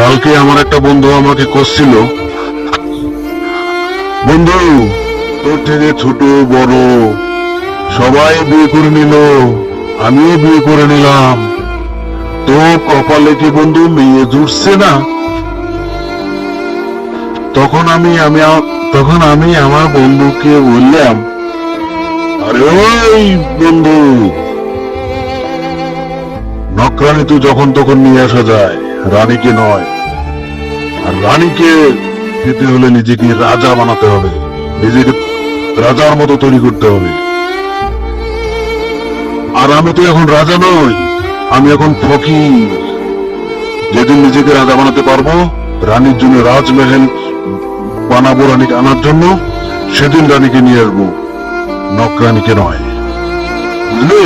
কালকে আমার একটা বন্ধু আমাকে করছিল, বন্ধু তোর থেকে ছোট বড় সবাই বিয়ে করে নিল, আমিও বিয়ে করে নিলাম, তো কপালে কি বন্ধু মেয়ে জুটছে না? তখন আমি আমার বন্ধুকে বললাম, আরে ওই বন্ধু, নকরানি তো যখন তখন নিয়ে আসা যায়, রানীকে নয়। আর রানীকে পেতে হলে নিজেকে রাজা বানাতে হবে, নিজেকে রাজার মতো তৈরি করতে হবে। আর আমি তো এখন রাজা নই, আমি এখন ফকির। যেদিন নিজেকে রাজা বানাতে পারবো, রানীর জন্য রাজমহল বানাবো, রানীকে আনার জন্য, সেদিন রানীকে নিয়ে আসবো, নকরানীকে নয়, বুঝলি?